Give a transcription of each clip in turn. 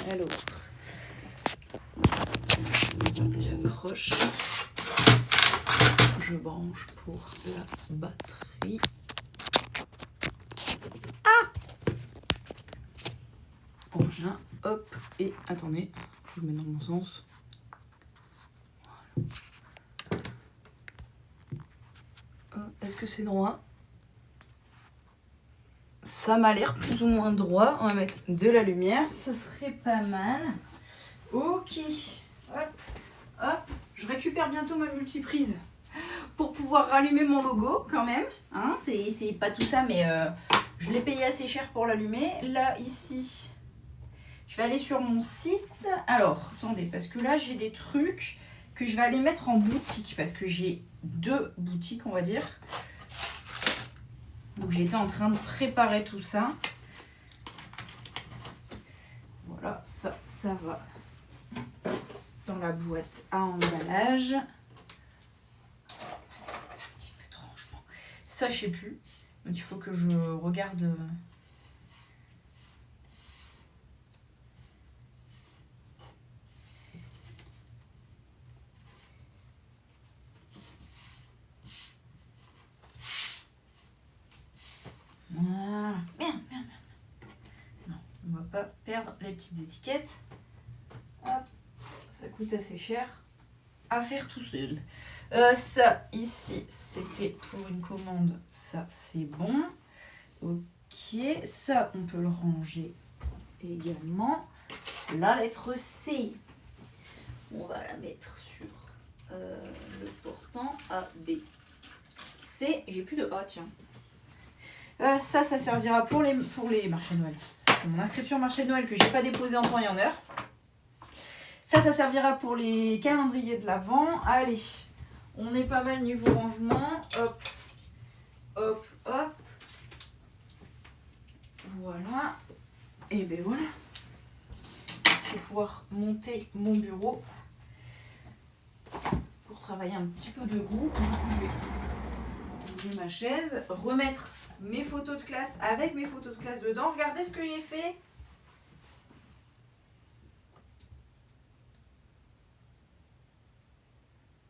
Alors, j'accroche, je branche pour la batterie. Voilà, hop, et attendez, je le mets dans le bon sens. Voilà. Est-ce que c'est droit? Ça m'a l'air plus ou moins droit. On va mettre de la lumière, ce serait pas mal. Ok, hop, hop, je récupère bientôt ma multiprise pour pouvoir rallumer mon logo quand même. Hein, c'est pas tout ça, mais je l'ai payé assez cher pour l'allumer. Là, ici... Je vais aller sur mon site. Alors, attendez, parce que là, j'ai des trucs que je vais aller mettre en boutique. Parce que j'ai 2 boutiques, on va dire. Donc, j'étais en train de préparer tout ça. Voilà, ça va dans la boîte à emballage. Un petit peu de rangement. Ça, je sais plus. Donc, il faut que je regarde... Voilà. Merde. Non, on va pas perdre les petites étiquettes. Hop, ça coûte assez cher à faire tout seul. Ça, ici, c'était pour une commande. Ça, c'est bon. Ok, ça, on peut le ranger également. La lettre C. On va la mettre sur le portant A, B, C. J'ai plus de A, tiens. Ça servira pour les marchés de Noël. C'est mon inscription marché de Noël que j'ai pas déposée en temps et en heure. Ça servira pour les calendriers de l'Avent. Allez, on est pas mal niveau rangement. Hop, hop, hop. Voilà. Et ben voilà. Je vais pouvoir monter mon bureau pour travailler un petit peu debout. Du coup, je vais bouger ma chaise, remettre mes photos de classe avec mes photos de classe dedans. Regardez ce que j'ai fait.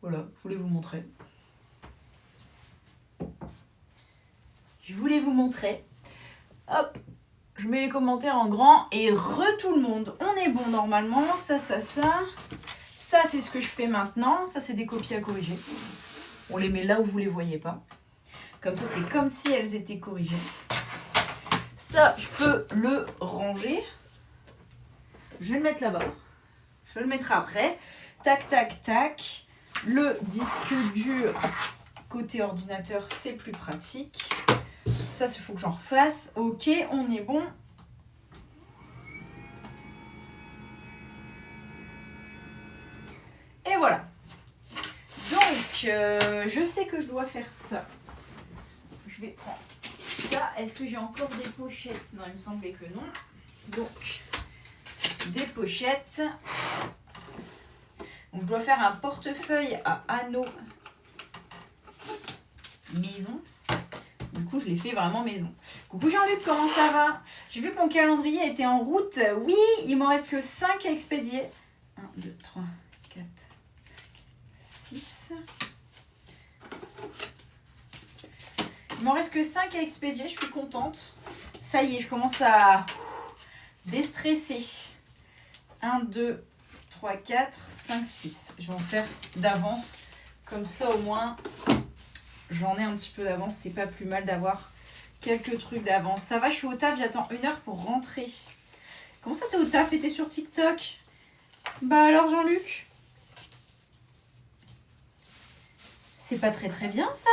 Voilà, je voulais vous montrer. Hop, je mets les commentaires en grand et tout le monde. On est bon normalement. Ça, c'est ce que je fais maintenant. Ça, c'est des copies à corriger. On les met là où vous ne les voyez pas. Comme ça, c'est comme si elles étaient corrigées. Ça, je peux le ranger. Je vais le mettre là-bas. Je le mettrai après. Tac, tac, tac. Le disque dur côté ordinateur, c'est plus pratique. Ça, il faut que j'en refasse. Ok, on est bon. Et voilà. Donc, je sais que je dois faire ça. Je vais prendre ça. Est-ce que j'ai encore des pochettes? Non, il me semblait que non. Donc, des pochettes. Donc, je dois faire un portefeuille à anneaux maison. Du coup, je l'ai fait vraiment maison. Coucou Jean-Luc, comment ça va? J'ai vu que mon calendrier était en route. Oui, il m'en reste que 5 à expédier. 1, 2, 3, 4, 6. Il m'en reste que 5 à expédier, je suis contente. Ça y est, je commence à déstresser. 1, 2, 3, 4, 5, 6. Je vais en faire d'avance. Comme ça, au moins, j'en ai un petit peu d'avance. C'est pas plus mal d'avoir quelques trucs d'avance. Ça va, je suis au taf, j'attends 1 heure pour rentrer. Comment ça, t'es au taf et t'es sur TikTok? Bah alors, Jean-Luc? C'est pas très très bien, ça?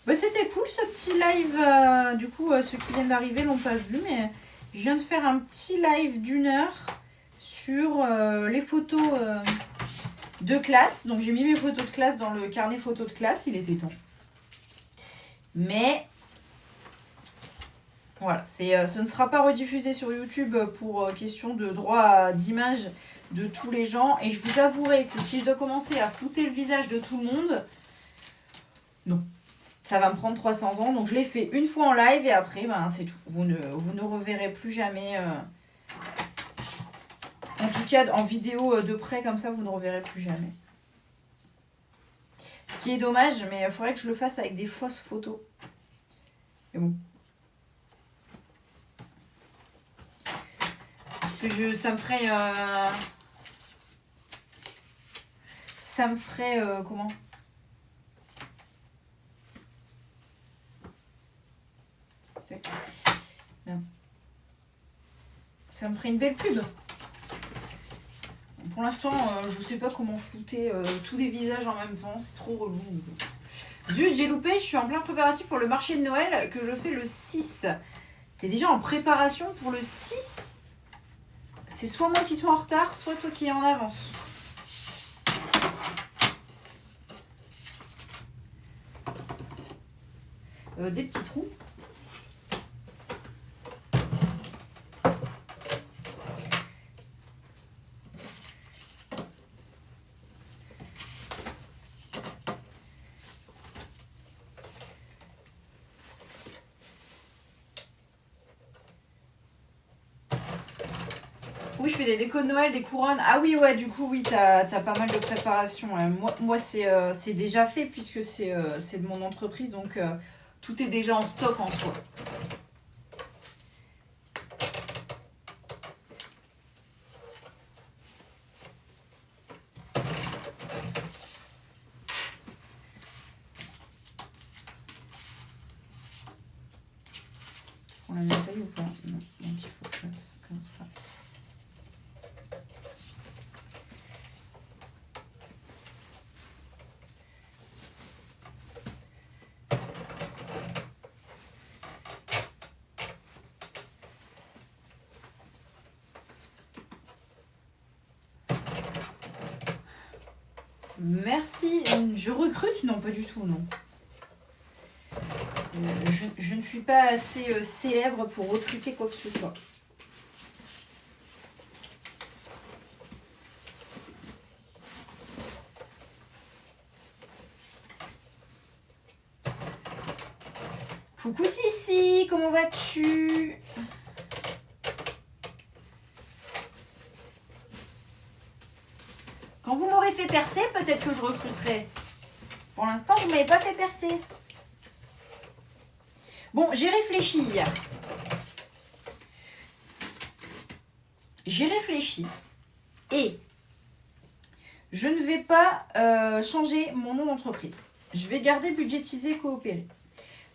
Bah, c'était cool ce petit live. Du coup, ceux qui viennent d'arriver l'ont pas vu, mais je viens de faire un petit live d'1 heure sur les photos de classe. Donc, j'ai mis mes photos de classe dans le carnet photos de classe. Il était temps. Mais voilà, ce ne sera pas rediffusé sur YouTube pour question de droit d'image de tous les gens. Et je vous avouerai que si je dois commencer à flouter le visage de tout le monde, non. ça va me prendre 300 ans. Donc je l'ai fait une fois en live et après, ben, c'est tout. Vous ne reverrez plus jamais. En tout cas, en vidéo de près comme ça, vous ne reverrez plus jamais. Ce qui est dommage, mais il faudrait que je le fasse avec des fausses photos. Mais bon. Parce que ça me ferait... comment? Ça me ferait une belle pub. Pour l'instant, je ne sais pas comment flouter tous les visages en même temps. C'est trop relou. Zut, j'ai loupé. Je suis en plein préparatif pour le marché de Noël que je fais le 6. T'es déjà en préparation pour le 6? C'est soit moi qui suis en retard, soit toi qui es en avance. Des petits trous. Oui, je fais des décos de Noël, des couronnes. Ah oui, ouais, du coup, oui, t'as pas mal de préparation. Moi c'est déjà fait puisque c'est de mon entreprise, donc tout est déjà en stock en soi. On la met en taille ou pas? Non, donc il faut que je fasse comme ça. Merci. Je recrute? Non, pas du tout, non. Je ne suis pas assez célèbre pour recruter quoi que ce soit. Coucou Sissi, comment vas-tu? Quand vous m'aurez fait percer, peut-être que je recruterai. Pour l'instant, vous ne m'avez pas fait percer. Bon, j'ai réfléchi hier. J'ai réfléchi. Et je ne vais pas changer mon nom d'entreprise. Je vais garder budgétiser, coopérer.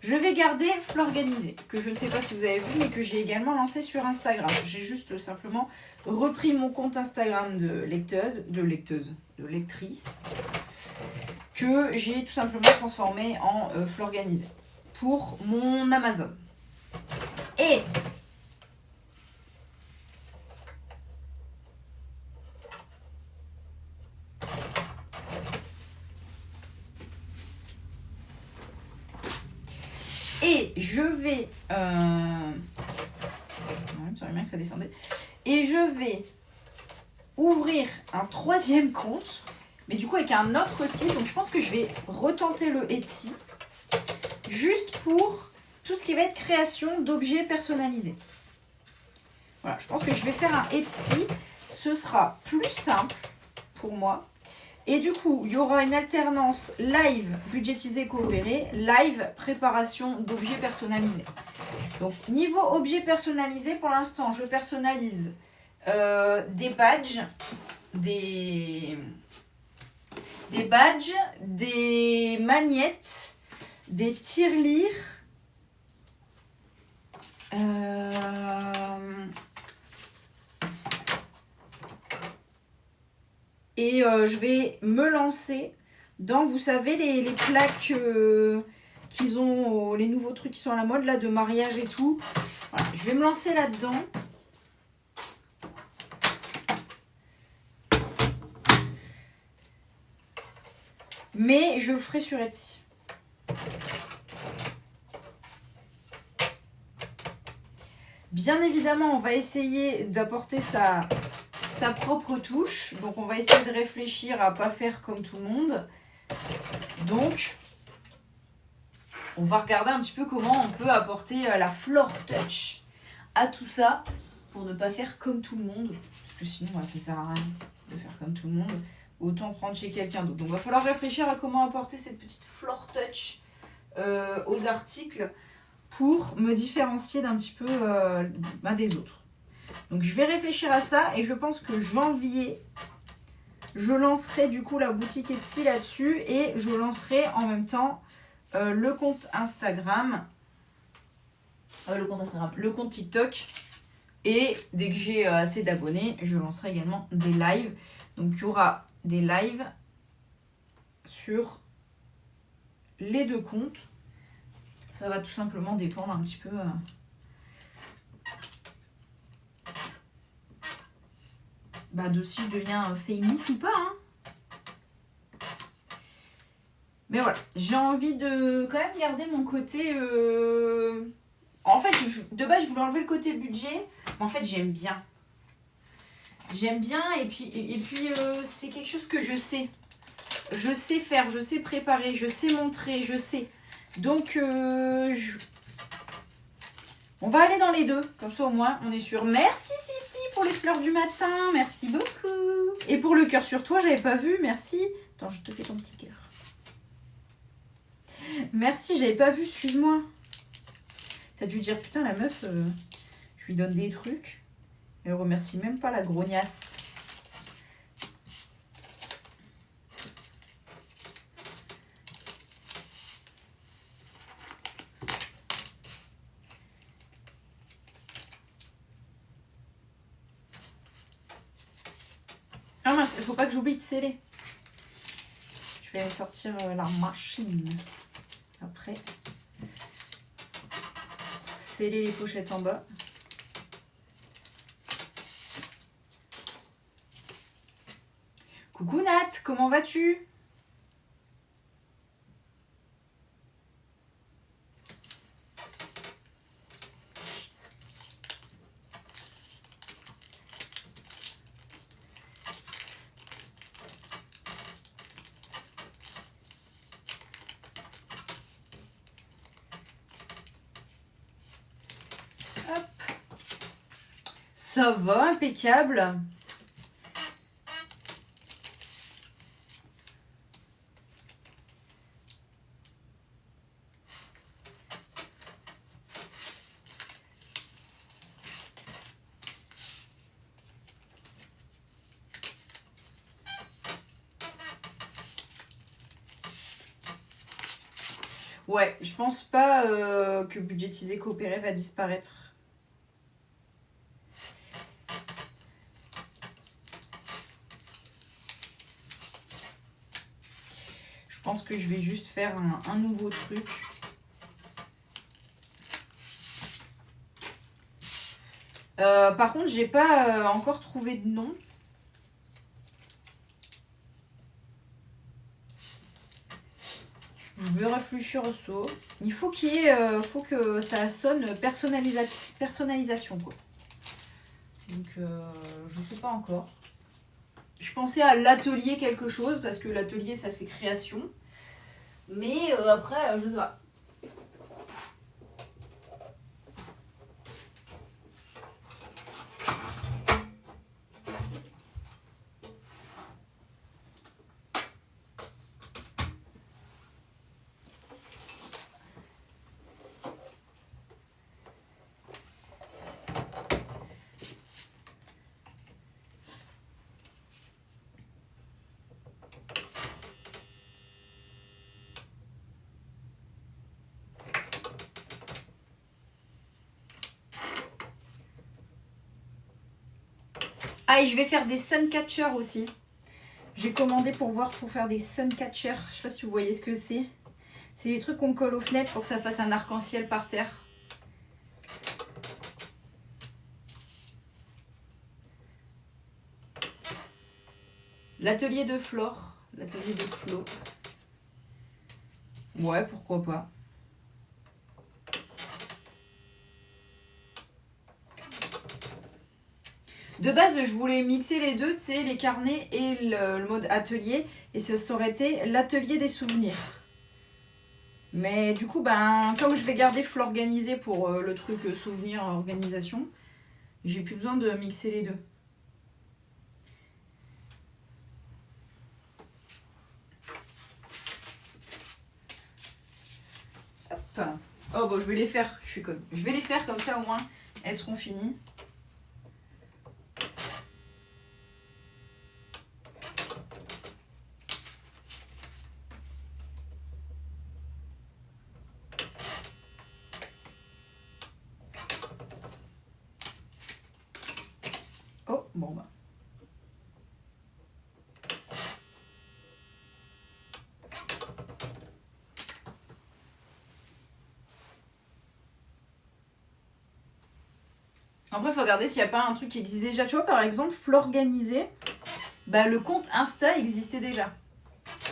Je vais garder Florganiser, que je ne sais pas si vous avez vu, mais que j'ai également lancé sur Instagram. J'ai juste simplement repris mon compte Instagram de lectrice, que j'ai tout simplement transformé en Florganiser pour mon Amazon. Et je vais... ça bien que ça descendait. Et je vais ouvrir un troisième compte, mais du coup avec un autre site. Donc je pense que je vais retenter le Etsy, juste pour tout ce qui va être création d'objets personnalisés. Voilà, je pense que je vais faire un Etsy. Ce sera plus simple pour moi. Et du coup, il y aura une alternance live budgétisé coopéré, live préparation d'objets personnalisés. Donc, niveau objets personnalisés, pour l'instant, je personnalise des badges, des magnettes, des tirelires, et je vais me lancer dans, vous savez, les plaques qu'ils ont, les nouveaux trucs qui sont à la mode, là, de mariage et tout. Voilà, je vais me lancer là-dedans. Mais je le ferai sur Etsy. Bien évidemment, on va essayer d'apporter sa propre touche. Donc, on va essayer de réfléchir à ne pas faire comme tout le monde. Donc, on va regarder un petit peu comment on peut apporter la floor touch à tout ça pour ne pas faire comme tout le monde. Parce que sinon, ça sert à rien de faire comme tout le monde. Autant prendre chez quelqu'un d'autre. Donc, il va falloir réfléchir à comment apporter cette petite floor touch aux articles pour me différencier d'un petit peu des autres. Donc, je vais réfléchir à ça et je pense que janvier, je lancerai du coup la boutique Etsy là-dessus et je lancerai en même temps le compte Instagram, le compte TikTok. Et dès que j'ai assez d'abonnés, je lancerai également des lives. Donc, il y aura des lives sur les deux comptes. Ça va tout simplement dépendre un petit peu de si je deviens famous ou pas. Hein. Mais voilà, j'ai envie de quand même garder mon côté... En fait, de base, je voulais enlever le côté budget. Mais en fait, j'aime bien. J'aime bien et puis c'est quelque chose que je sais. Je sais faire, je sais préparer, je sais montrer, je sais. Donc, on va aller dans les deux. Comme ça, au moins, on est sûr. Merci, Sissi, pour les fleurs du matin. Merci beaucoup. Et pour le cœur sur toi, j'avais pas vu. Merci. Attends, je te fais ton petit cœur. Merci, j'avais pas vu. Excuse-moi. T'as dû dire, putain, la meuf, je lui donne des trucs. Elle remercie même pas la grognasse. Ah mince, il faut pas que j'oublie de sceller. Je vais sortir la machine. Après, sceller les pochettes en bas. Coucou Nat, comment vas-tu? Hop. Ça va, impeccable. Ouais, je pense pas que budgétiser coopérer va disparaître. Je pense que je vais juste faire un nouveau truc. Par contre, j'ai pas encore trouvé de nom. Je vais réfléchir au saut. Il faut qu'il y ait, faut que ça sonne personnalisation quoi. Donc je sais pas encore. Je pensais à l'atelier quelque chose parce que l'atelier ça fait création. Mais après je sais pas. Ah, et je vais faire des suncatchers aussi. J'ai commandé pour faire des suncatchers. Je sais pas si vous voyez ce que c'est. C'est des trucs qu'on colle aux fenêtres pour que ça fasse un arc-en-ciel par terre. L'atelier de Flore. L'atelier de Flo. Ouais, pourquoi pas. De base, je voulais mixer les deux, tu sais, les carnets et le mode atelier. Et ça aurait été l'atelier des souvenirs. Mais du coup, ben, comme je vais garder Florganisé pour le truc souvenir, organisation, j'ai plus besoin de mixer les deux. Hop. Oh bon, je vais les faire, je suis conne. Je vais les faire comme ça au moins, elles seront finies. Oh, bon bah. Après, il faut regarder s'il n'y a pas un truc qui existe déjà. Tu vois, par exemple, Florganisé, bah, le compte Insta existait déjà.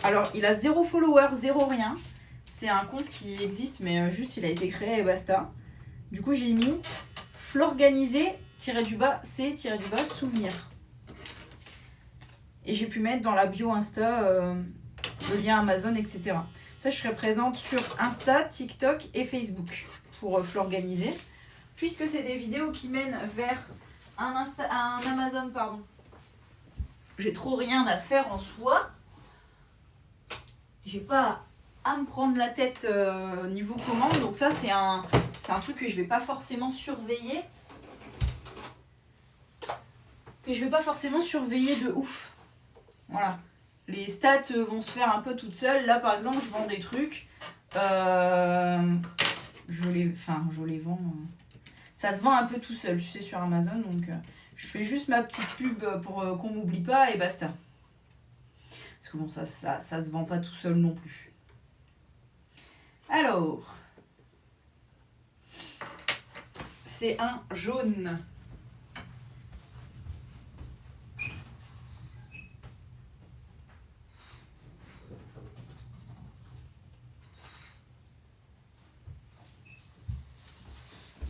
Alors, il a 0 follower, 0 rien. C'est un compte qui existe, mais juste, il a été créé et basta. Du coup, j'ai mis Florganisé-du-bas, c'est-du-bas, souvenir. Et j'ai pu mettre dans la bio Insta le lien Amazon, etc. Ça, je serai présente sur Insta, TikTok et Facebook pour Florganisé. Puisque c'est des vidéos qui mènent vers un Amazon, pardon. J'ai trop rien à faire en soi. J'ai pas à me prendre la tête niveau commande. Donc ça, c'est un truc que je vais pas forcément surveiller. Et je vais pas forcément surveiller de ouf. Voilà. Les stats vont se faire un peu toutes seules. Là, par exemple, je vends des trucs. Je les vends... Ça se vend un peu tout seul, tu sais, sur Amazon. Donc, je fais juste ma petite pub pour qu'on m'oublie pas et basta. Parce que bon, ça se vend pas tout seul non plus. Alors, c'est un jaune.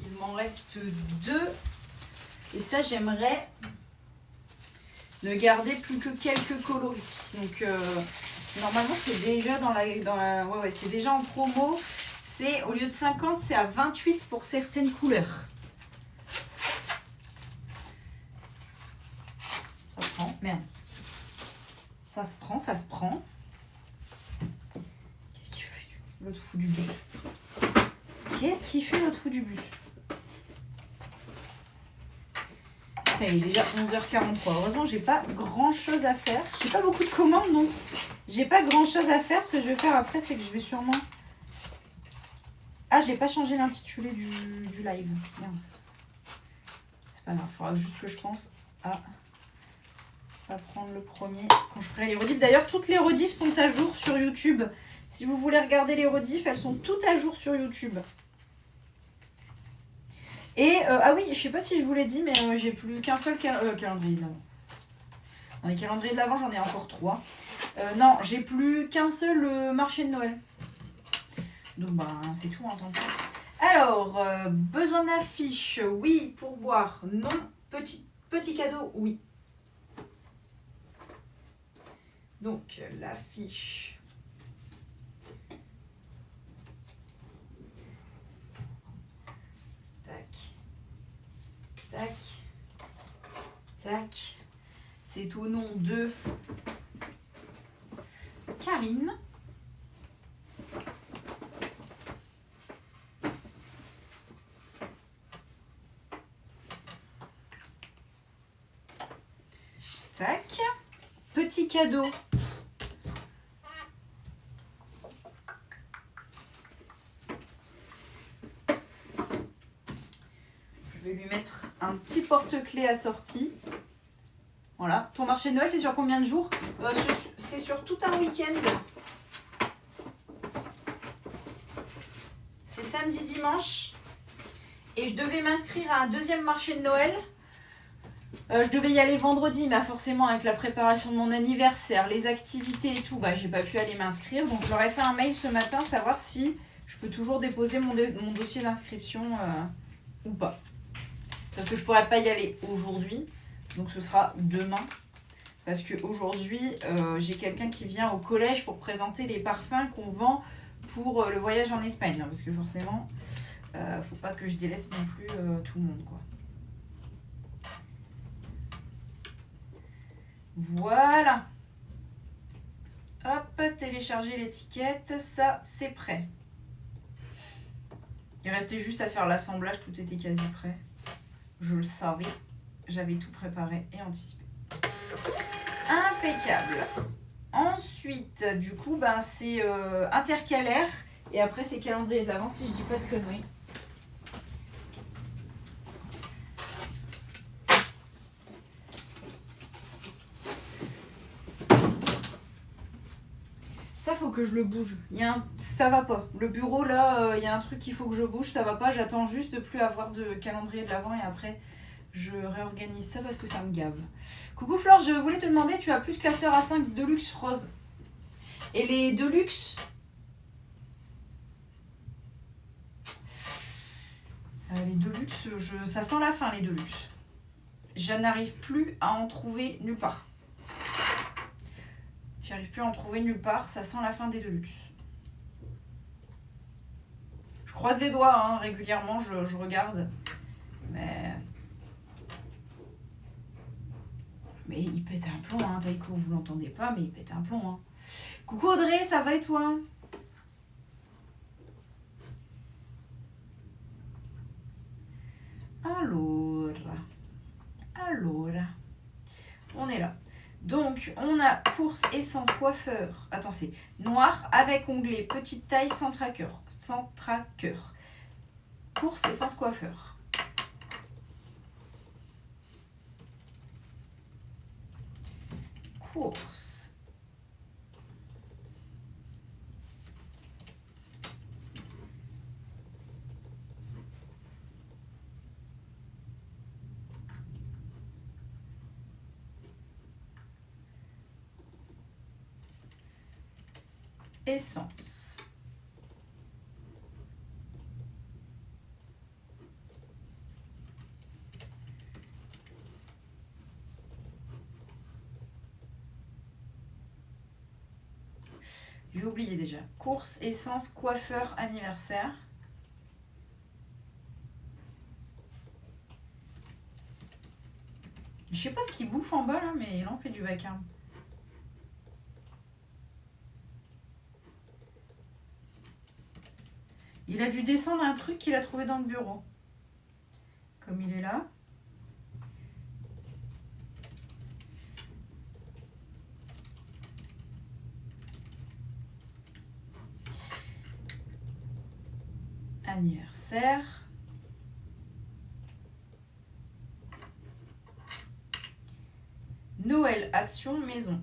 Il m'en reste 2. Et ça, j'aimerais ne garder plus que quelques coloris. Donc, normalement, c'est déjà ouais, c'est déjà en promo. C'est au lieu de 50, c'est à 28 pour certaines couleurs. Ça se prend, merde. Ça se prend, ça se prend. Qu'est-ce qu'il fait l'autre fou du bus? Qu'est-ce qu'il fait l'autre fou du bus? Ça, il est déjà 11h43. Heureusement, j'ai pas grand chose à faire. J'ai pas beaucoup de commandes, donc j'ai pas grand chose à faire. Ce que je vais faire après, c'est que je vais sûrement... Ah, j'ai pas changé l'intitulé du live. Merde. C'est pas grave, il faudra juste que je pense à prendre le premier quand je ferai les rediffs. D'ailleurs, toutes les rediffs sont à jour sur YouTube. Si vous voulez regarder les rediffs, elles sont toutes à jour sur YouTube. Et, ah oui, je sais pas si je vous l'ai dit, mais j'ai plus qu'un seul calendrier de l'avant. Dans les calendriers de l'avant, j'en ai encore 3. Non, j'ai plus qu'un seul marché de Noël. Donc, bah, c'est tout, hein, tant pis. Alors, besoin d'affiche, oui. Pourboire, non. Petit cadeau, oui. Donc, l'affiche. Tac, tac. C'est au nom de Karine. Tac. Petit cadeau. Je vais lui mettre un petit porte-clés assorti. Voilà. Ton marché de Noël, c'est sur combien de jours? C'est sur tout un week-end. C'est samedi, dimanche. Et je devais m'inscrire à un deuxième marché de Noël. Je devais y aller vendredi, mais forcément avec la préparation de mon anniversaire, les activités et tout, bah, j'ai pas pu aller m'inscrire. Donc je leur ai fait un mail ce matin, savoir si je peux toujours déposer mon dossier d'inscription ou pas. Parce que je pourrais pas y aller aujourd'hui, donc ce sera demain. Parce qu'aujourd'hui, j'ai quelqu'un qui vient au collège pour présenter les parfums qu'on vend pour le voyage en Espagne, hein, parce que forcément, faut pas que je délaisse non plus tout le monde, quoi. Voilà. Hop, télécharger l'étiquette, ça c'est prêt. Il restait juste à faire l'assemblage, tout était quasi prêt. Je le savais, j'avais tout préparé et anticipé. Impeccable. Ensuite, du coup, ben, c'est intercalaire et après c'est calendrier d'avant si je dis pas de conneries. Ça, faut que je le bouge. Ça va pas. Le bureau, là, il y a un truc qu'il faut que je bouge. Ça va pas. J'attends juste de plus avoir de calendrier de l'avant et après, je réorganise ça parce que ça me gave. Coucou Flore, je voulais te demander, tu as plus de classeur A5 Deluxe rose. Et les Deluxe... les Deluxe, ça sent la fin, les Deluxe. Je n'arrive plus à en trouver nulle part. J'arrive plus à en trouver nulle part, ça sent la fin des Deluxe. Je croise les doigts, hein, régulièrement, je regarde. Mais il pète un plomb, hein, Taïko, vous l'entendez pas, mais il pète un plomb. Hein. Coucou Audrey, ça va et toi? Alors, on est là. Donc, on a course essence coiffeur. Attends, c'est noir avec onglet, petite taille, sans tracker. Sans tracker. Course essence coiffeur. Course. Essence. J'ai oublié déjà. Course, essence, coiffeur, anniversaire. Je sais pas ce qu'il bouffe en bas là, mais il en fait du vacarme. Il a dû descendre un truc qu'il a trouvé dans le bureau. Comme il est là. Anniversaire. Noël, action, maison.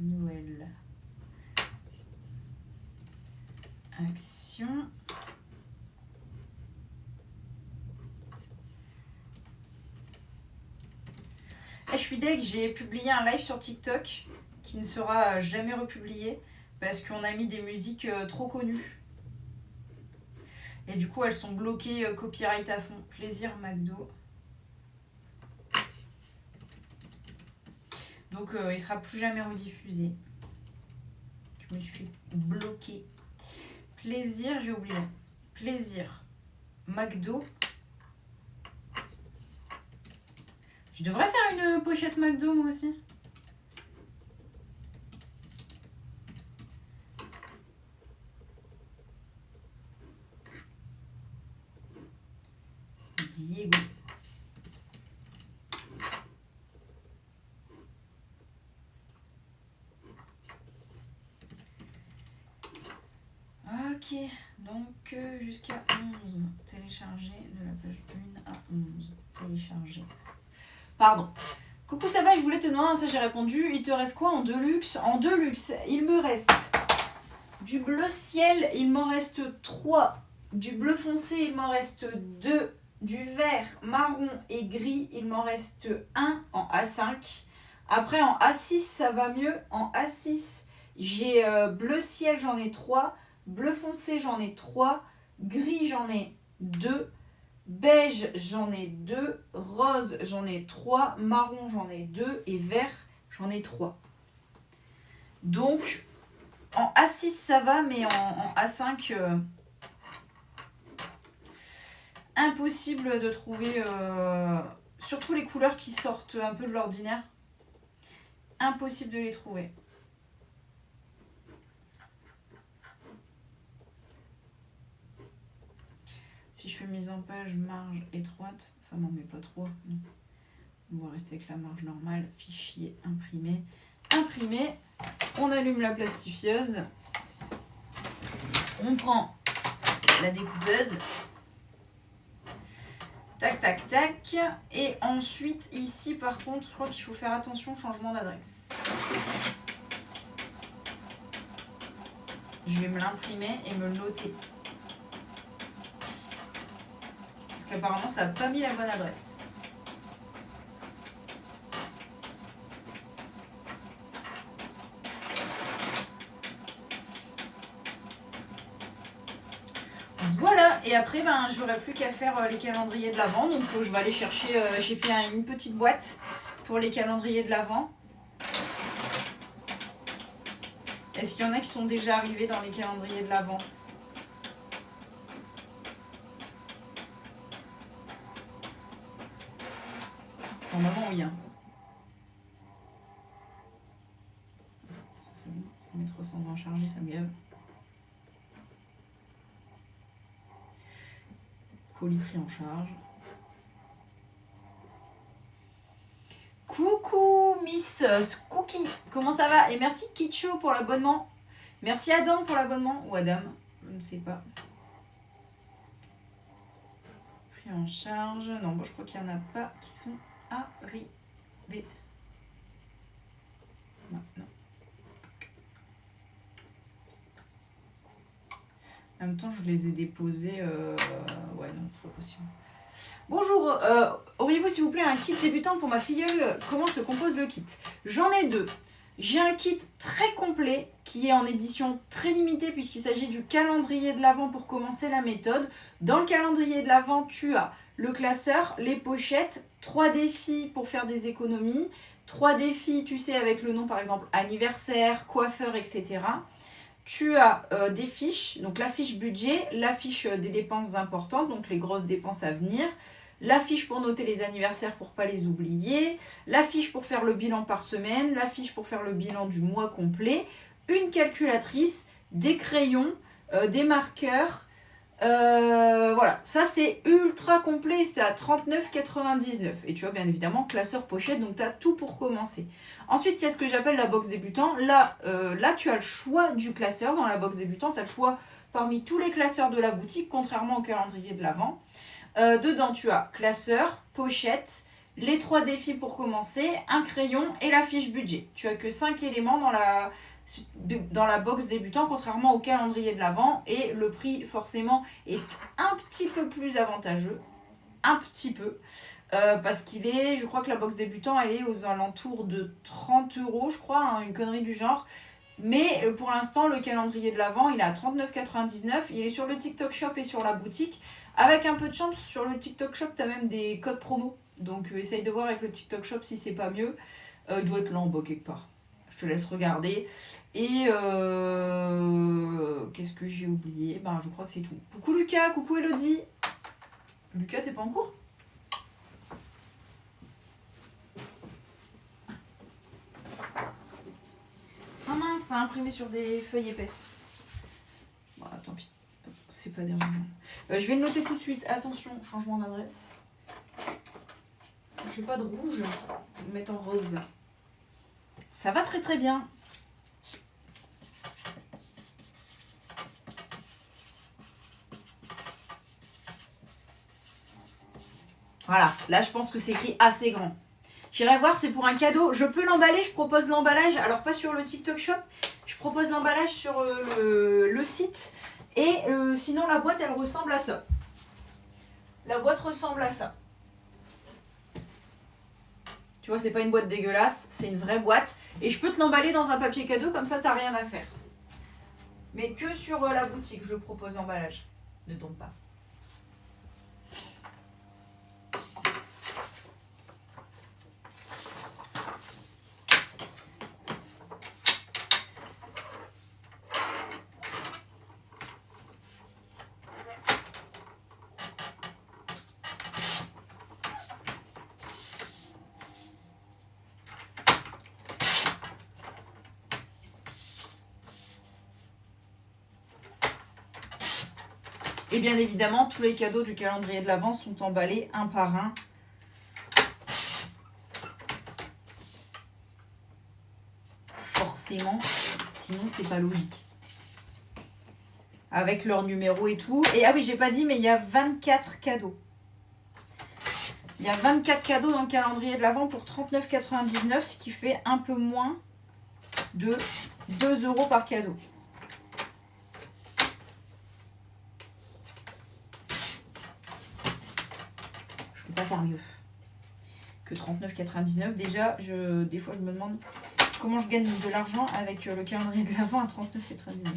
Noël. Action. Et je suis deg, j'ai publié un live sur TikTok qui ne sera jamais republié parce qu'on a mis des musiques trop connues. Et du coup, elles sont bloquées copyright à fond. Plaisir McDo. Donc, il ne sera plus jamais rediffusé. Je me suis bloquée. Plaisir, j'ai oublié. Plaisir. McDo. Je devrais faire une pochette McDo, moi aussi. Diego. Ok, donc jusqu'à 11. Télécharger de la page 1 à 11. Télécharger. Pardon. Coucou, ça va, je voulais te demander, ça j'ai répondu. Il te reste quoi en Deluxe? En Deluxe, il me reste du bleu ciel, il m'en reste 3. Du bleu foncé, il m'en reste 2. Du vert, marron et gris, il m'en reste 1 en A5. Après, en A6, ça va mieux. En A6, j'ai bleu ciel, j'en ai 3. Bleu foncé, j'en ai 3. Gris, j'en ai 2. Beige, j'en ai 2. Rose, j'en ai 3. Marron, j'en ai 2. Et vert, j'en ai 3. Donc, en A6, ça va, mais en A5, impossible de trouver... surtout les couleurs qui sortent un peu de l'ordinaire. Impossible de les trouver. Si je fais mise en page, marge étroite, ça m'en met pas trop. On va rester avec la marge normale. Fichier, imprimer. Imprimer. On allume la plastifieuse. On prend la découpeuse. Tac, tac, tac. Et ensuite, ici, par contre, je crois qu'il faut faire attention au changement d'adresse. Je vais me l'imprimer et me le noter. Parce qu'apparemment, ça n'a pas mis la bonne adresse. Voilà, et après, ben, j'aurai plus qu'à faire les calendriers de l'Avent. Donc, je vais aller chercher, j'ai fait une petite boîte pour les calendriers de l'Avent. Est-ce qu'il y en a qui sont déjà arrivés dans les calendriers de l'Avent? Normalement, oui. Hein. Ça, c'est bon. Ça met 300 ans à charger, ça mieux. Colis pris en charge. Coucou Miss Cookie, comment ça va? Et merci Kitcho pour l'abonnement. Merci Adam pour l'abonnement. Ou Adam, je ne sais pas. Pris en charge. Non, bon, je crois qu'il n'y en a pas qui sont arrivés. Non, non. En même temps, je les ai déposés. Ouais, non, c'est pas possible. Bonjour, auriez-vous s'il vous plaît un kit débutant pour ma filleule? Comment se compose le kit? J'en ai deux. J'ai un kit très complet qui est en édition très limitée puisqu'il s'agit du calendrier de l'Avent pour commencer la méthode. Dans le calendrier de l'Avent, tu as le classeur, les pochettes, 3 défis pour faire des économies, 3 défis, tu sais, avec le nom par exemple anniversaire, coiffeur, etc. Tu as des fiches, donc la fiche budget, la fiche des dépenses importantes, donc les grosses dépenses à venir, la fiche pour noter les anniversaires pour ne pas les oublier, la fiche pour faire le bilan par semaine, la fiche pour faire le bilan du mois complet, une calculatrice, des crayons, des marqueurs. Voilà, ça c'est ultra complet, c'est à 39,99 et tu as bien évidemment classeur pochette, donc tu as tout pour commencer. Ensuite il y a ce que j'appelle la box débutant. Là tu as le choix du classeur. Dans la box débutant, tu as le choix parmi tous les classeurs de la boutique, contrairement au calendrier de l'Avent. Dedans tu as classeur, pochette, les 3 défis pour commencer, un crayon et la fiche budget. Tu as que 5 éléments dans la box débutant, contrairement au calendrier de l'Avent, et le prix forcément est un petit peu plus avantageux, un petit peu, parce qu'il est, je crois que la box débutant elle est aux alentours de 30 €, je crois, hein, une connerie du genre. Mais pour l'instant, le calendrier de l'Avent, il est à 39,99 €. Il est sur le TikTok Shop et sur la boutique. Avec un peu de chance, sur le TikTok Shop, tu as même des codes promo. Donc essaye de voir avec le TikTok Shop si c'est pas mieux. Il doit être là en bas quelque part. Je te laisse regarder. Et qu'est-ce que j'ai oublié? Ben, je crois que c'est tout. Coucou Lucas, coucou Elodie. Lucas, t'es pas en cours? Ah mince, ça a imprimé sur des feuilles épaisses. Bon, tant pis. C'est pas dérangeant. Je vais le noter tout de suite. Attention, changement d'adresse. J'ai pas de rouge. Je vais le mettre en rose. Ça va très très bien. Voilà, là je pense que c'est écrit assez grand. J'irai voir, c'est pour un cadeau. Je peux l'emballer, je propose l'emballage. Alors pas sur le TikTok Shop, je propose l'emballage sur le site. Et sinon la boîte elle ressemble à ça. La boîte ressemble à ça. Tu vois, c'est pas une boîte dégueulasse, c'est une vraie boîte. Et je peux te l'emballer dans un papier cadeau, comme ça, t'as rien à faire. Mais que sur la boutique, je propose l'emballage. Ne tombe pas. Et bien évidemment, tous les cadeaux du calendrier de l'Avent sont emballés un par un. Forcément, sinon c'est pas logique. Avec leur numéro et tout. Et ah oui, j'ai pas dit, mais il y a 24 cadeaux. Il y a 24 cadeaux dans le calendrier de l'Avent pour 39,99 €, ce qui fait un peu moins de 2 € par cadeau. Je peux pas faire mieux que 39,99 €. Déjà, des fois, je me demande comment je gagne de l'argent avec le calendrier de l'Avent à 39,99 €.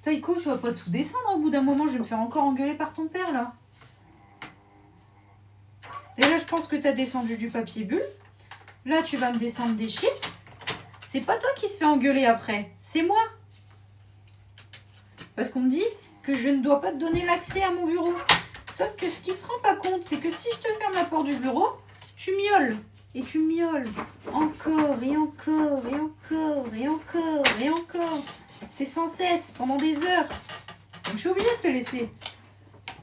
Taïko, tu vas pas tout descendre au bout d'un moment, je vais me faire encore engueuler par ton père là. Et là, je pense que tu as descendu du papier bulle. Là, tu vas me descendre des chips. C'est pas toi qui se fait engueuler après, c'est moi. Parce qu'on me dit que je ne dois pas te donner l'accès à mon bureau. Sauf que ce qui se rend pas compte, c'est que si je te ferme la porte du bureau, tu miaules. Et tu miaules. Encore et encore et encore et encore et encore. C'est sans cesse, pendant des heures. Donc je suis obligée de te laisser.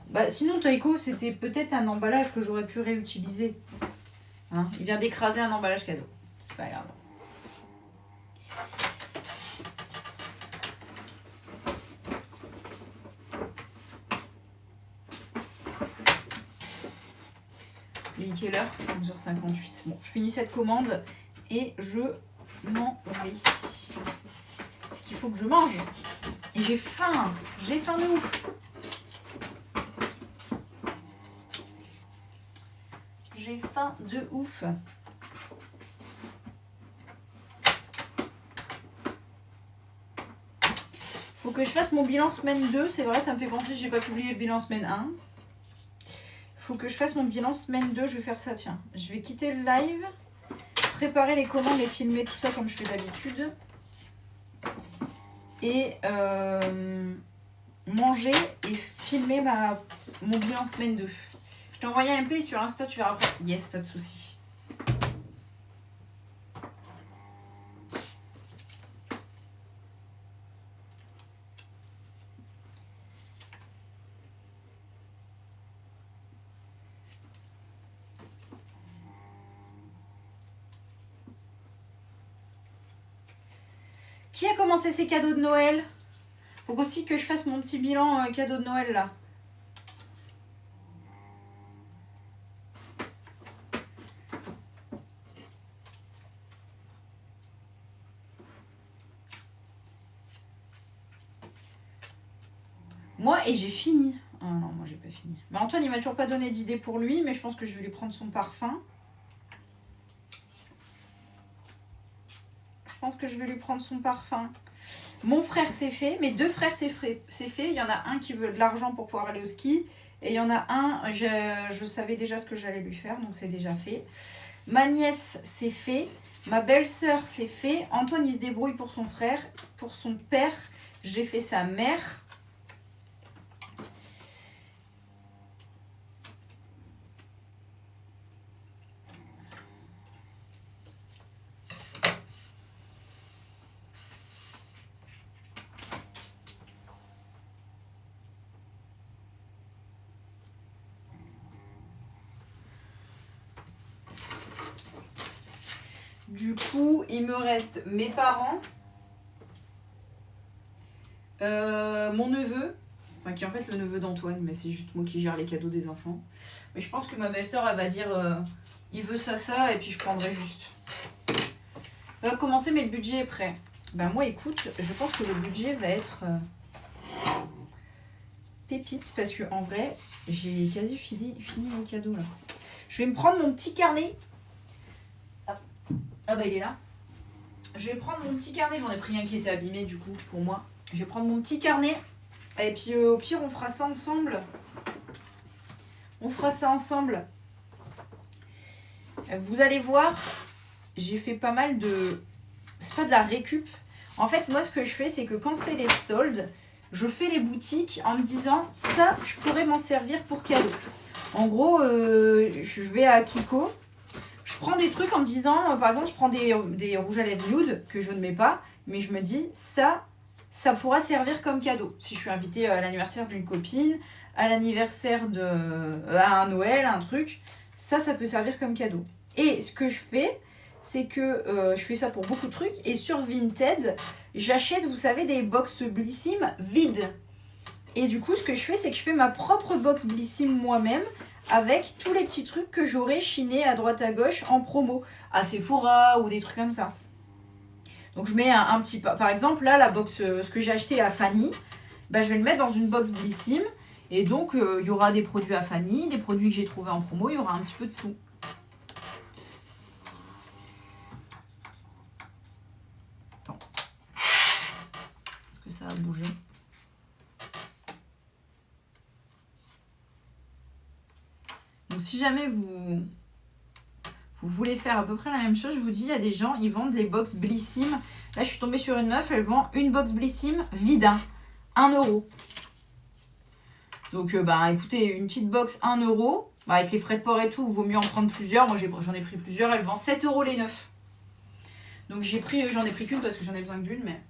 Bah sinon, Taïko, c'était peut-être un emballage que j'aurais pu réutiliser. Hein, il vient d'écraser un emballage cadeau. C'est pas grave. Il est quelle heure? 11h58. Bon, je finis cette commande et je m'en vais. Parce qu'il faut que je mange. Et j'ai faim. J'ai faim de ouf. J'ai faim de ouf. Faut que je fasse mon bilan semaine 2. C'est vrai, ça me fait penser que j'ai pas publié le bilan semaine 1. Faut que je fasse mon bilan semaine 2. Je vais faire ça, tiens. Je vais quitter le live. Préparer les commandes, les filmer, tout ça comme je fais d'habitude. Et manger et filmer mon bilan semaine 2. Je t'ai envoyé un MP sur Insta, tu verras après. Yes, pas de souci. Qui a commencé ses cadeaux de Noël? Faut aussi que je fasse mon petit bilan cadeau de Noël là. Moi, et j'ai fini. Oh non, moi j'ai pas fini. Mais Antoine, il m'a toujours pas donné d'idée pour lui, mais je pense que je vais lui prendre son parfum. Je pense que je vais lui prendre son parfum. Mon frère, c'est fait. Mes deux frères, c'est fait. Il y en a un qui veut de l'argent pour pouvoir aller au ski. Et il y en a un, je savais déjà ce que j'allais lui faire, donc c'est déjà fait. Ma nièce, c'est fait. Ma belle-sœur, c'est fait. Antoine, il se débrouille pour son frère. Pour son père, j'ai fait sa mère. Du coup, il me reste mes parents, mon neveu, enfin qui est en fait le neveu d'Antoine, mais c'est juste moi qui gère les cadeaux des enfants. Mais je pense que ma belle-sœur, elle va dire il veut ça, et puis je prendrai juste. On va commencer, mais le budget est prêt. Ben moi, écoute, je pense que le budget va être pépite, parce que en vrai, J'ai quasi fini mon cadeau là. Je vais me prendre mon petit carnet. Ah bah il est là. Je vais prendre mon petit carnet. J'en ai pris un qui était abîmé du coup pour moi. Je vais prendre mon petit carnet. Et puis au pire on fera ça ensemble. Vous allez voir, j'ai fait pas mal de... C'est pas de la récup. En fait, moi, ce que je fais, c'est que quand c'est les soldes, je fais les boutiques en me disant, ça, je pourrais m'en servir pour cadeau. En gros, je vais à Kiko, je prends des trucs en me disant, par exemple, je prends des rouges à lèvres nude que je ne mets pas, mais je me dis, ça pourra servir comme cadeau. Si je suis invitée à l'anniversaire d'une copine, à l'anniversaire à un Noël, un truc, ça peut servir comme cadeau. Et ce que je fais, c'est que je fais ça pour beaucoup de trucs. Et sur Vinted, j'achète, vous savez, des box Blissim vides. Et du coup, ce que je fais, c'est que je fais ma propre box Blissim moi-même avec tous les petits trucs que j'aurais chinés à droite à gauche en promo. À Sephora ou des trucs comme ça. Donc je mets un petit... Par exemple, là, la box, ce que j'ai acheté à Fanny, bah, je vais le mettre dans une box Blissim. Et donc, il y aura des produits à Fanny, des produits que j'ai trouvés en promo, il y aura un petit peu de tout. Attends. Est-ce que ça a bougé? Donc, si jamais vous voulez faire à peu près la même chose, je vous dis, il y a des gens, ils vendent les box Blissim. Là, je suis tombée sur une meuf, elle vend une box Blissim vide, 1 €. Donc, bah, écoutez, une petite box 1 €, bah, avec les frais de port et tout, il vaut mieux en prendre plusieurs. Moi, j'en ai pris plusieurs. Elle vend 7 € les 9. Donc, j'en ai pris qu'une parce que j'en ai besoin d'une, mais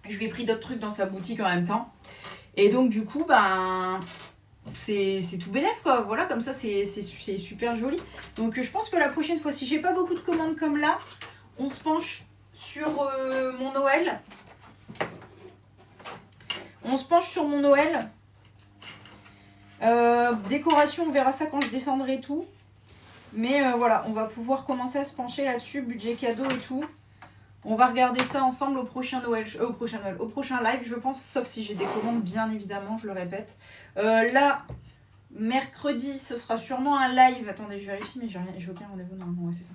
je lui ai pris d'autres trucs dans sa boutique en même temps. Et donc, du coup, bah, c'est tout bénef, quoi. Voilà, comme ça, c'est super joli. Donc, je pense que la prochaine fois, si j'ai pas beaucoup de commandes comme là, on se penche sur mon Noël. Décoration, on verra ça quand je descendrai et tout. Mais voilà, on va pouvoir commencer à se pencher là-dessus, budget cadeau et tout. On va regarder ça ensemble au prochain Noël, au prochain live, je pense, sauf si j'ai des commandes, bien évidemment, je le répète. Là, mercredi, ce sera sûrement un live. Attendez, je vérifie, mais j'ai aucun rendez-vous normalement, ouais, c'est ça.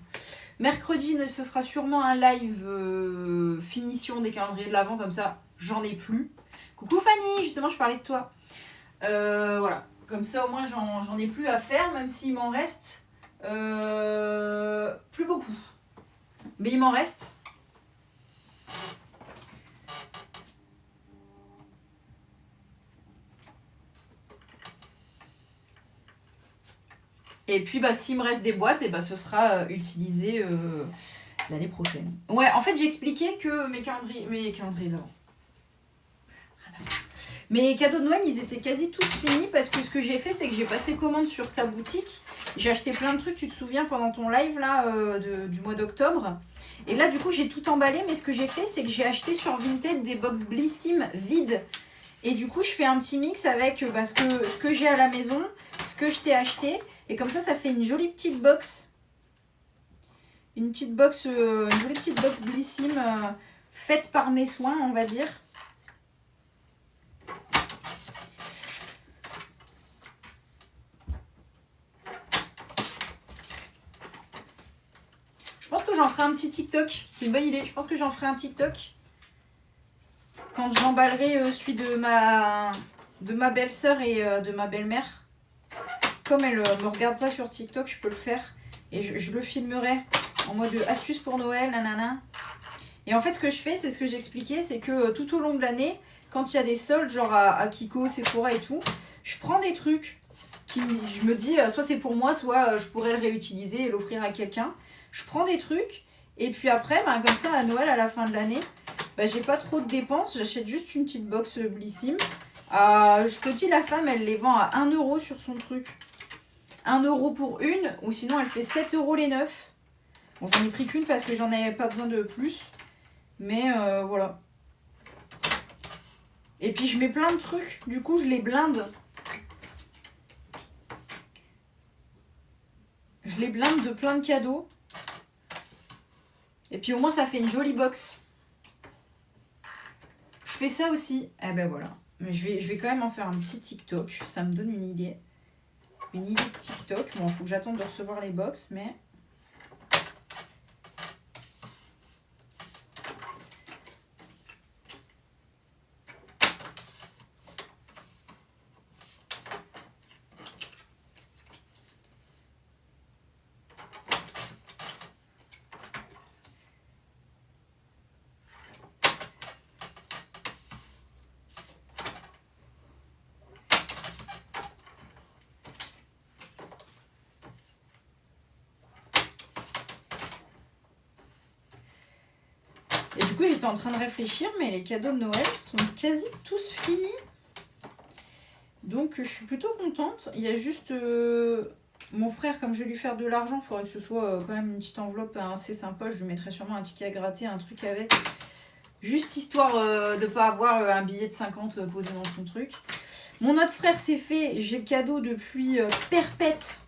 Mercredi, ce sera sûrement un live finition des calendriers de l'Avent, comme ça, j'en ai plus. Coucou Fanny, justement, je parlais de toi. Voilà. Comme ça, au moins, j'en ai plus à faire, même s'il m'en reste plus beaucoup. Mais il m'en reste. Et puis, bah, s'il me reste des boîtes, et bah, ce sera utilisé l'année prochaine. Ouais, en fait, j'ai expliqué que mes calendriers d'avant. Mes cadeaux de Noël, ils étaient quasi tous finis parce que ce que j'ai fait, c'est que j'ai passé commande sur ta boutique. J'ai acheté plein de trucs, tu te souviens, pendant ton live là du mois d'octobre. Et là, du coup, j'ai tout emballé. Mais ce que j'ai fait, c'est que j'ai acheté sur Vinted des box Blissim vides. Et du coup, je fais un petit mix avec ce que j'ai à la maison, ce que je t'ai acheté. Et comme ça fait une jolie petite box. Une jolie petite box Blissim faite par mes soins, on va dire. Je pense que j'en ferai un petit TikTok. C'est une bonne idée. Je pense que j'en ferai un TikTok. Quand j'emballerai celui de ma belle-sœur et de ma belle-mère. Comme elle ne me regarde pas sur TikTok, je peux le faire. Et je le filmerai en mode astuce pour Noël, nanana. Et en fait, ce que je fais, c'est ce que j'ai expliqué, c'est que tout au long de l'année, quand il y a des soldes, genre à Kiko, Sephora et tout, je prends des trucs je me dis, soit c'est pour moi, soit je pourrais le réutiliser et l'offrir à quelqu'un. Je prends des trucs et puis après, bah, comme ça, à Noël, à la fin de l'année, bah, j'ai pas trop de dépenses. J'achète juste une petite box Blissim. Je te dis, la femme, elle les vend à 1 € sur son truc. 1 € pour une, ou sinon elle fait 7 € les 9. Bon, j'en ai pris qu'une parce que j'en avais pas besoin de plus. Mais voilà. Et puis je mets plein de trucs, du coup je les blinde. Je les blinde de plein de cadeaux. Et puis au moins ça fait une jolie box. Je fais ça aussi. Eh ben voilà. Mais je vais quand même en faire un petit TikTok. Ça me donne une idée. Une idée de TikTok. Bon, il faut que j'attende de recevoir les box, mais... Et du coup, j'étais en train de réfléchir, mais les cadeaux de Noël sont quasi tous finis. Donc, je suis plutôt contente. Il y a juste mon frère, comme je vais lui faire de l'argent, il faudrait que ce soit quand même une petite enveloppe assez sympa. Je lui mettrai sûrement un ticket à gratter, un truc avec. Juste histoire de ne pas avoir un billet de 50 posé dans son truc. Mon autre frère, c'est fait. J'ai le cadeau depuis Perpète,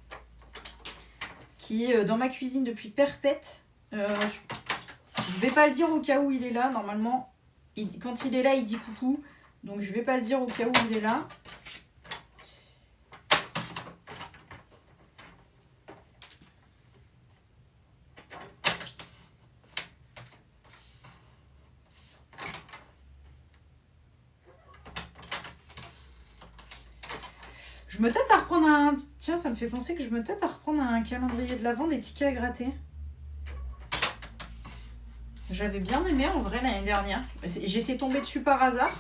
qui est dans ma cuisine depuis Perpète. Je vais pas le dire au cas où il est là. Normalement, quand il est là, il dit coucou. Donc je vais pas le dire au cas où il est là. Je me tâte à reprendre un... Tiens, ça me fait penser que je me tâte à reprendre un calendrier de l'Avent, des tickets à gratter. J'avais bien aimé en vrai l'année dernière. J'étais tombée dessus par hasard.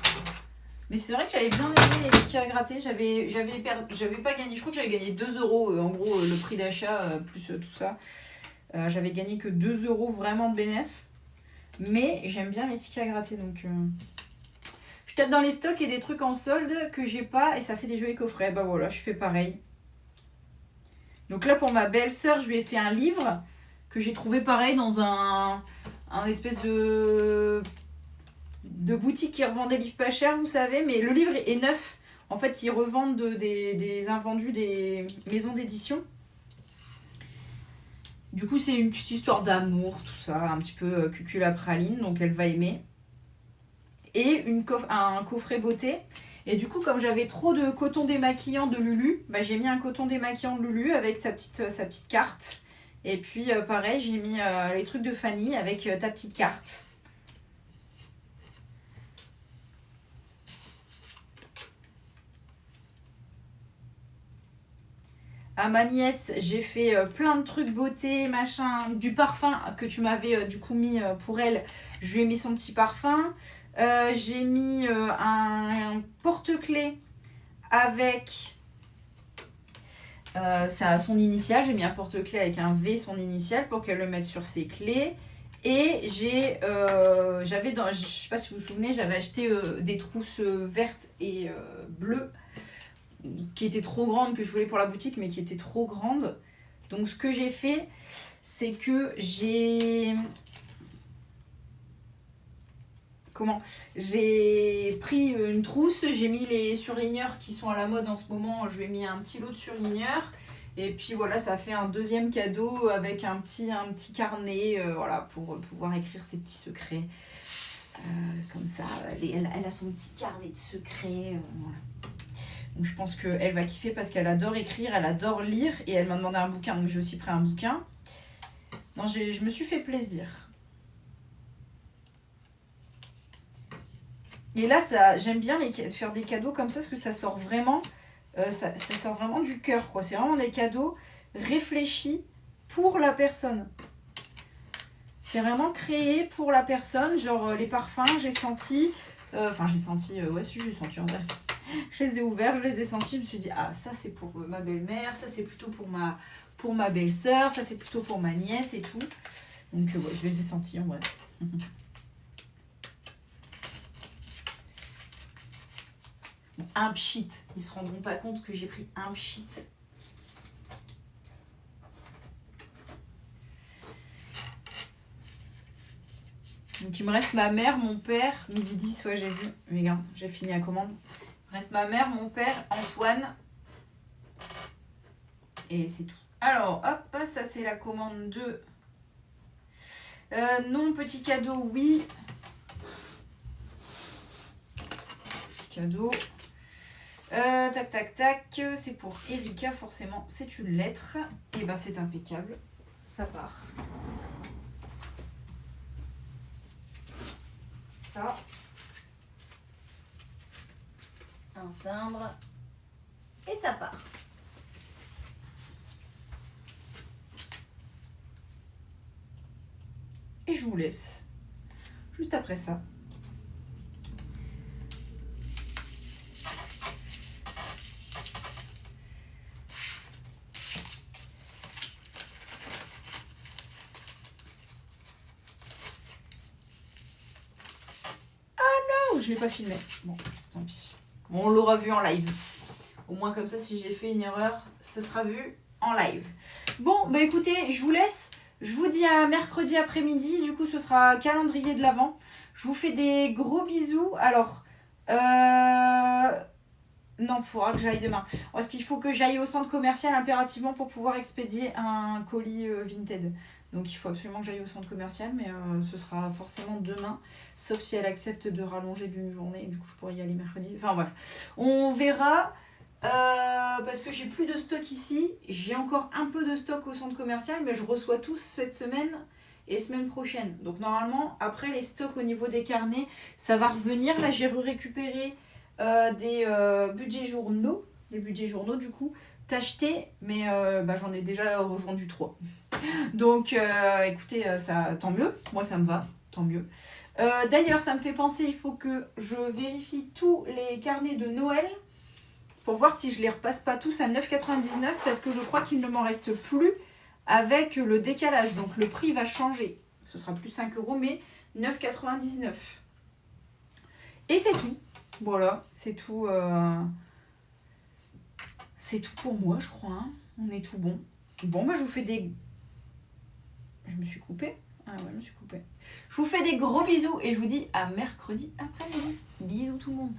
Mais c'est vrai que j'avais bien aimé les tickets à gratter. J'avais pas gagné. Je crois que j'avais gagné 2 €. En gros, le prix d'achat plus tout ça. J'avais gagné que 2 € vraiment de bénéf. Mais j'aime bien les tickets à gratter. Donc, je tape dans les stocks et des trucs en solde que j'ai pas. Et ça fait des jolis coffrets. Bah voilà, je fais pareil. Donc là, pour ma belle-sœur, je lui ai fait un livre que j'ai trouvé pareil dans un espèce de boutique qui revend des livres pas chers, vous savez. Mais le livre est neuf. En fait, ils revendent des invendus des maisons d'édition. Du coup, c'est une petite histoire d'amour, tout ça, un petit peu cuculapraline, donc elle va aimer. Et un coffret beauté. Et du coup, comme j'avais trop de coton démaquillant de Lulu, bah, j'ai mis un coton démaquillant de Lulu avec sa petite carte. Et puis, pareil, j'ai mis les trucs de Fanny avec ta petite carte. À ma nièce, j'ai fait plein de trucs beauté, machin, du parfum que tu m'avais du coup mis pour elle. Je lui ai mis son petit parfum. J'ai mis un porte-clés avec son initiale. J'ai mis un porte-clés avec un V, son initiale, pour qu'elle le mette sur ses clés. Et j'avais, je ne sais pas si vous vous souvenez, j'avais acheté des trousses vertes et bleues qui étaient trop grandes, que je voulais pour la boutique, mais qui étaient trop grandes. Donc ce que j'ai fait, c'est que j'ai pris une trousse, j'ai mis les surligneurs qui sont à la mode en ce moment, je lui ai mis un petit lot de surligneurs. Et puis voilà, ça fait un deuxième cadeau avec un petit carnet, voilà, pour pouvoir écrire ses petits secrets. Comme ça, elle a son petit carnet de secrets, voilà. Donc je pense qu'elle va kiffer parce qu'elle adore écrire, elle adore lire et elle m'a demandé un bouquin, donc j'ai aussi pris un bouquin. Non, je me suis fait plaisir. Et là, j'aime bien faire des cadeaux comme ça parce que ça sort vraiment, ça sort vraiment du cœur, quoi. C'est vraiment des cadeaux réfléchis pour la personne. C'est vraiment créé pour la personne, genre les parfums, j'ai senti, ouais, si j'ai senti en vrai. Je les ai ouverts, je les ai sentis, je me suis dit, ah, ça c'est pour ma belle-mère, ça c'est plutôt pour ma belle-sœur, ça c'est plutôt pour ma nièce et tout. Donc ouais, je les ai sentis en vrai. Bon, un pchit, ils se rendront pas compte que j'ai pris un pchit. Donc il me reste ma mère, mon père, midi 10, ouais j'ai vu, mais regarde, j'ai fini la commande. Il me reste ma mère, mon père, Antoine. Et c'est tout. Alors, hop, ça c'est la commande de... non, petit cadeau, oui. Petit cadeau. Tac, tac, tac. C'est pour Erika, forcément. C'est une lettre. Et ben, c'est impeccable. Ça part. Ça. Un timbre. Et ça part. Et je vous laisse juste après ça. Je l'ai pas filmé. Bon, tant pis. Bon, on l'aura vu en live. Au moins comme ça, si j'ai fait une erreur, ce sera vu en live. Bon, bah écoutez, je vous laisse. Je vous dis à mercredi après-midi. Du coup, ce sera calendrier de l'Avent. Je vous fais des gros bisous. Alors, non, il faudra que j'aille demain. Parce qu'il faut que j'aille au centre commercial impérativement pour pouvoir expédier un colis Vinted. Donc il faut absolument que j'aille au centre commercial, mais ce sera forcément demain, sauf si elle accepte de rallonger d'une journée, et du coup je pourrais y aller mercredi. Enfin bref, on verra, parce que j'ai plus de stock ici, j'ai encore un peu de stock au centre commercial, mais je reçois tous cette semaine et semaine prochaine. Donc normalement, après les stocks au niveau des carnets, ça va revenir. Là j'ai récupéré des budgets journaux, du coup, t'acheter, mais j'en ai déjà revendu 3. Donc écoutez, ça, tant mieux, moi ça me va, tant mieux. D'ailleurs, ça me fait penser, il faut que je vérifie tous les carnets de Noël pour voir si je les repasse pas tous à 9,99 parce que je crois qu'il ne m'en reste plus avec le décalage. Donc le prix va changer. Ce sera plus 5 €, mais 9,99. Et c'est tout. Voilà, c'est tout. C'est tout pour moi, je crois. Hein. On est tout bon. Bon, bah je vous fais des... Je me suis coupée. Ah ouais, je me suis coupée. Je vous fais des gros bisous et je vous dis à mercredi après-midi. Bisous tout le monde.